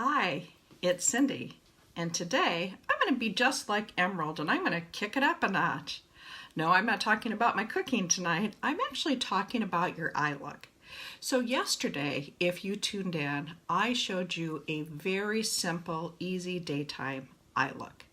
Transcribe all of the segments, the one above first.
Hi, it's Cindy, and today I'm going to be just like Emerald and I'm going to kick it up a notch. No, I'm not talking about my cooking tonight. I'm actually talking about your eye look. So yesterday, if you tuned in, I showed you a very simple, easy daytime eye look.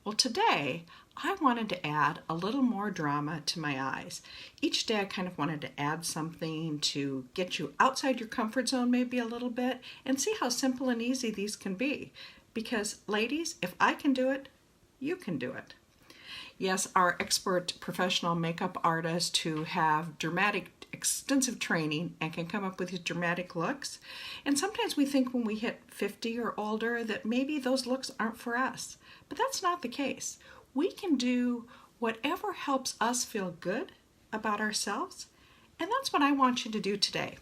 Well, today I wanted to add a little more drama to my eyes. Each day I kind of wanted to add something to get you outside your comfort zone maybe a little bit and see how simple and easy these can be. Because ladies, if I can do it, you can do it. Yes, our expert professional makeup artists who have dramatic, extensive training and can come up with these dramatic looks. And sometimes we think when we hit 50 or older that maybe those looks aren't for us. But that's not the case. We can do whatever helps us feel good about ourselves. And that's what I want you to do today.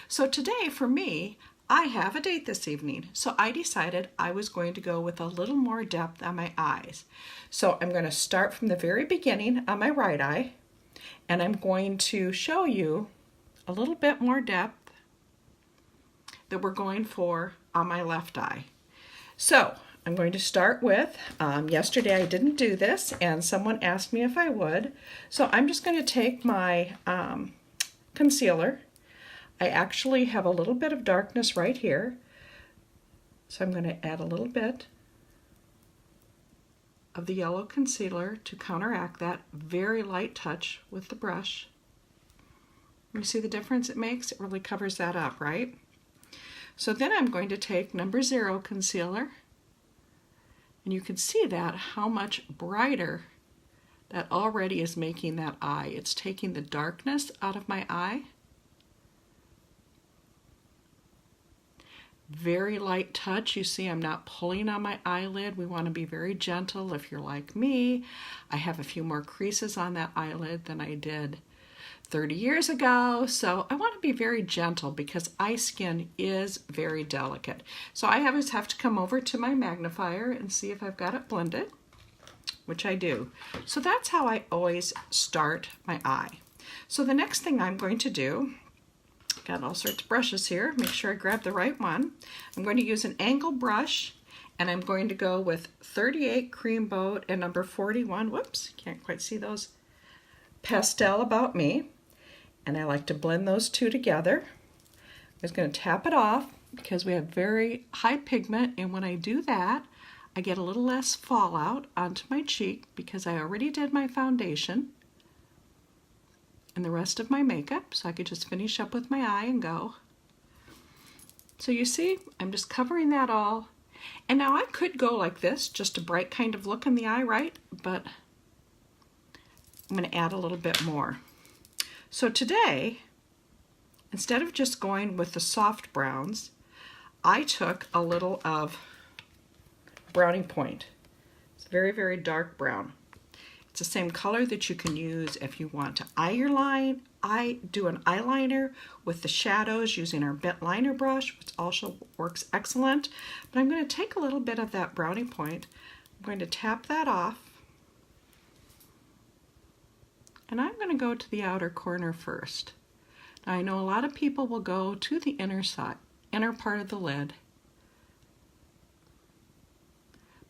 So today, for me, I have a date this evening, so I decided I was going to go with a little more depth on my eyes. So I'm going to start from the very beginning on my right eye, and I'm going to show you a little bit more depth that we're going for on my left eye. So I'm going to start with, yesterday I didn't do this, and someone asked me if I would, so I'm just going to take my concealer. I actually have a little bit of darkness right here, so I'm going to add a little bit of the yellow concealer to counteract that. Very light touch with the brush. You see the difference it makes? It really covers that up, right? So then I'm going to take number 0 concealer, and you can see that how much brighter that already is making that eye. It's taking the darkness out of my eye. Very light touch. You see I'm not pulling on my eyelid. We want to be very gentle. If you're like me, I have a few more creases on that eyelid than I did 30 years ago. So I want to be very gentle because eye skin is very delicate. So I always have to come over to my magnifier and see if I've got it blended, which I do. So that's how I always start my eye. So the next thing I'm going to do, got all sorts of brushes here. Make sure I grab the right one. I'm going to use an angle brush, and I'm going to go with 38 Cream Boat and number 41. Whoops, can't quite see those. Pastel About Me. And I like to blend those two together. I'm just going to tap it off because we have very high pigment, and when I do that, I get a little less fallout onto my cheek because I already did my foundation and the rest of my makeup, so I could just finish up with my eye and go. So you see, I'm just covering that all. And now I could go like this, just a bright kind of look in the eye, right? But I'm going to add a little bit more. So today, instead of just going with the soft browns, I took a little of Browning Point. It's very, very dark brown. It's the same color that you can use if you want to eye your line. I do an eyeliner with the shadows using our bent liner brush, which also works excellent. But I'm going to take a little bit of that Browning Point. I'm going to tap that off. And I'm going to go to the outer corner first. Now I know a lot of people will go to the inner part of the lid.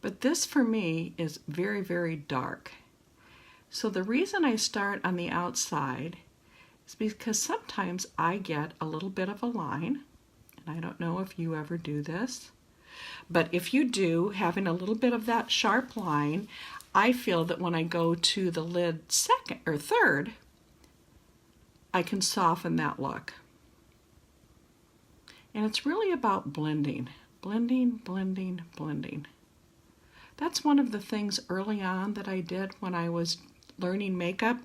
But this for me is very, very dark. So the reason I start on the outside is because sometimes I get a little bit of a line, and I don't know if you ever do this, but if you do, having a little bit of that sharp line, I feel that when I go to the lid second or third, I can soften that look. And it's really about blending, blending, blending, blending. That's one of the things early on that I did when I was learning makeup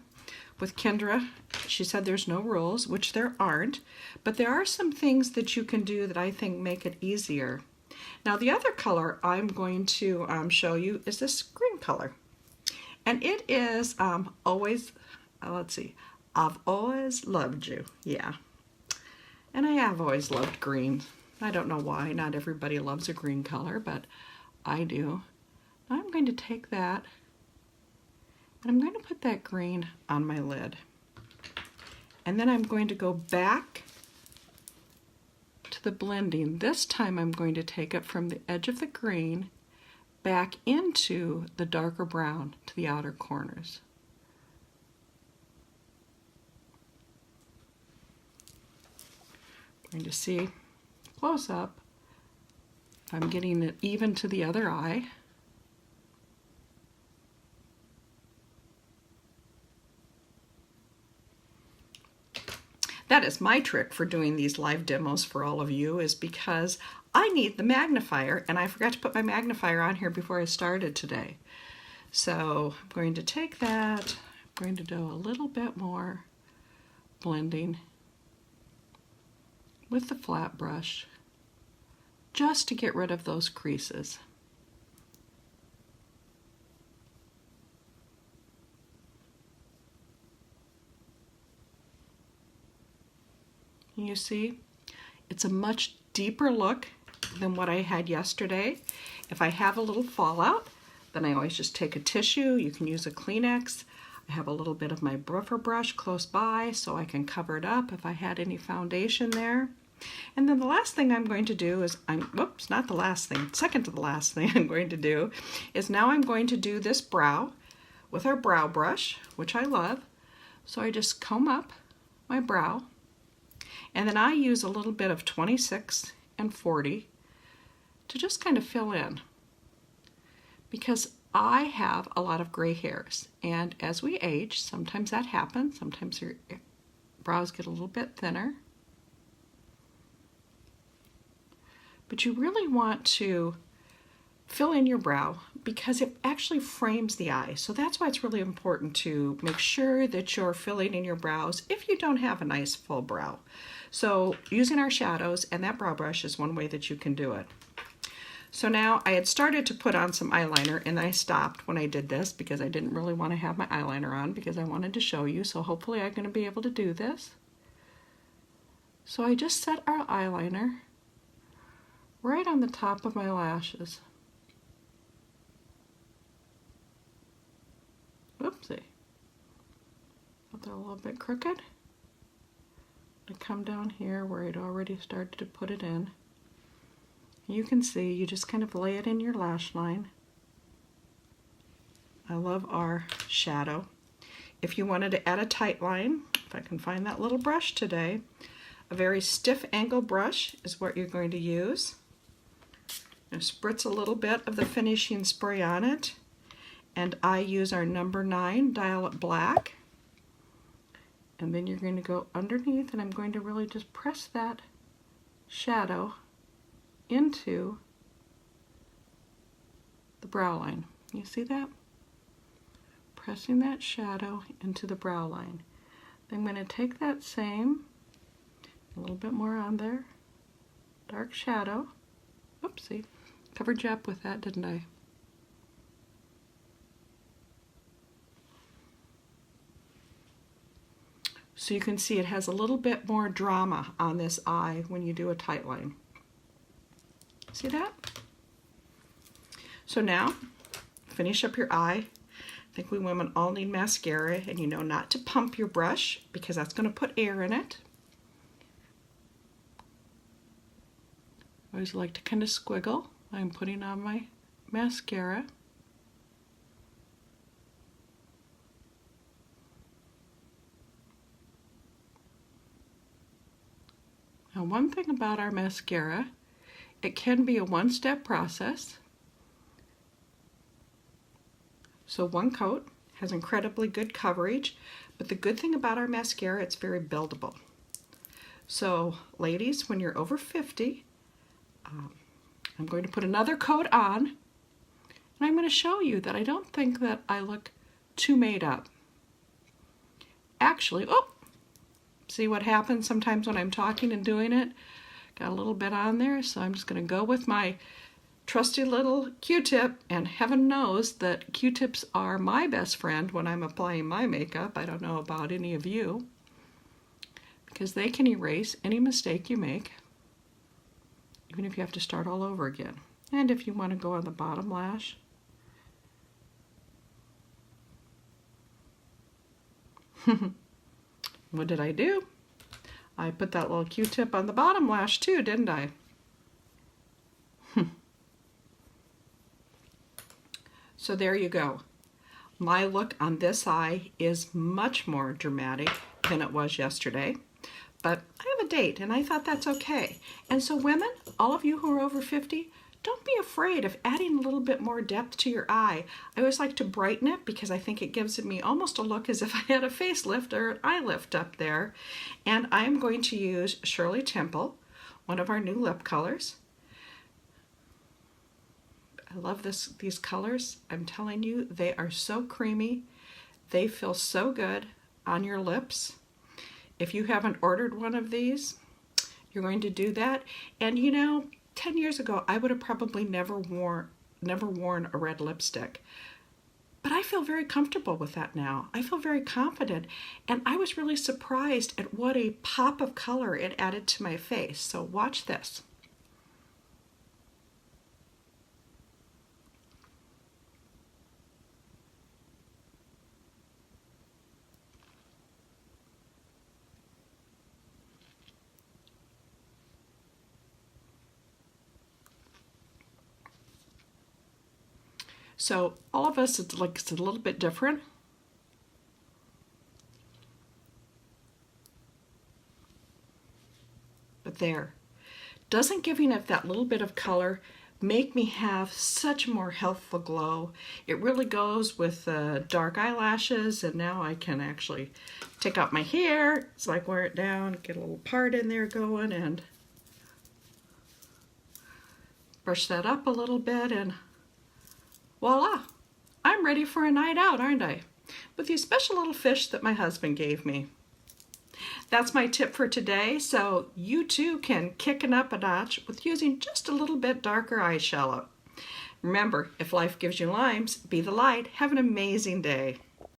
with Kendra. She said there's no rules, which there aren't, but there are some things that you can do that I think make it easier. Now the other color I'm going to show you is this green color. And it is always, let's see, I've always loved you. Yeah. And I have always loved green. I don't know why. Not everybody loves a green color, but I do. Now I'm going to take that and I'm going to put that green on my lid. And then I'm going to go back to to the blending. This time I'm going to take it from the edge of the green back into the darker brown to the outer corners. I'm going to see close up if I'm getting it even to the other eye. That is my trick for doing these live demos for all of you, is because I need the magnifier, and I forgot to put my magnifier on here before I started today. So I'm going to take that, I'm going to do a little bit more blending with the flat brush just to get rid of those creases. You see, it's a much deeper look than what I had yesterday. If I have a little fallout, then I always just take a tissue. You can use a Kleenex. I have a little bit of my buffer brush close by so I can cover it up if I had any foundation there. And then the last thing I'm going to do is, not the last thing, second to the last thing I'm going to do is now I'm going to do this brow with our brow brush, which I love. So I just comb up my brow. And then I use a little bit of 26 and 40 to just kind of fill in, because I have a lot of gray hairs, and as we age, sometimes that happens. Sometimes your brows get a little bit thinner. But you really want to fill in your brow because it actually frames the eye. So that's why it's really important to make sure that you're filling in your brows if you don't have a nice full brow. So using our shadows and that brow brush is one way that you can do it. So now I had started to put on some eyeliner, and I stopped when I did this because I didn't really want to have my eyeliner on because I wanted to show you. So hopefully I'm going to be able to do this. So I just set our eyeliner right on the top of my lashes. Oopsie. They're a little bit crooked. To come down here where I'd already started to put it in. You can see you just kind of lay it in your lash line. I love our shadow. If you wanted to add a tight line, if I can find that little brush today, a very stiff angle brush is what you're going to use. Now spritz a little bit of the finishing spray on it, and I use our number 9 Dial It Black. And then you're going to go underneath, and I'm going to really just press that shadow into the brow line. You see that? Pressing that shadow into the brow line. Then I'm going to take that same, a little bit more on there, dark shadow. Oopsie, covered you up with that, didn't I? So you can see it has a little bit more drama on this eye when you do a tight line. See that? So now, finish up your eye. I think we women all need mascara, and you know not to pump your brush because that's going to put air in it. I always like to kind of squiggle. I'm putting on my mascara. Now, one thing about our mascara, it can be a one-step process. So one coat has incredibly good coverage, but the good thing about our mascara, it's very buildable. So ladies, when you're over 50, I'm going to put another coat on, and I'm going to show you that I don't think that I look too made up. Actually, see what happens sometimes when I'm talking and doing it? Got a little bit on there, so I'm just going to go with my trusty little Q-tip, and heaven knows that Q-tips are my best friend when I'm applying my makeup. I don't know about any of you, because they can erase any mistake you make, even if you have to start all over again. And if you want to go on the bottom lash, what did I do? I put that little Q-tip on the bottom lash too, didn't I? So there you go. My look on this eye is much more dramatic than it was yesterday, but I have a date and I thought that's okay. And so women, all of you who are over 50, don't be afraid of adding a little bit more depth to your eye. I always like to brighten it because I think it gives me almost a look as if I had a facelift or an eye lift up there. And I'm going to use Shirley Temple, one of our new lip colors. I love these colors. I'm telling you, they are so creamy. They feel so good on your lips. If you haven't ordered one of these, you're going to do that. And you know, 10 years ago, I would have probably never worn a red lipstick. But I feel very comfortable with that now. I feel very confident. And I was really surprised at what a pop of color it added to my face. So watch this. So all of us, it's a little bit different. But there. Doesn't giving it that little bit of color make me have such a more healthful glow? It really goes with dark eyelashes, and now I can actually take out my hair, so I wear it down, get a little part in there going, and brush that up a little bit, and voila, I'm ready for a night out, aren't I? With these special little fish that my husband gave me. That's my tip for today, so you too can kick it up a notch with using just a little bit darker eyeshadow. Remember, if life gives you limes, be the light. Have an amazing day.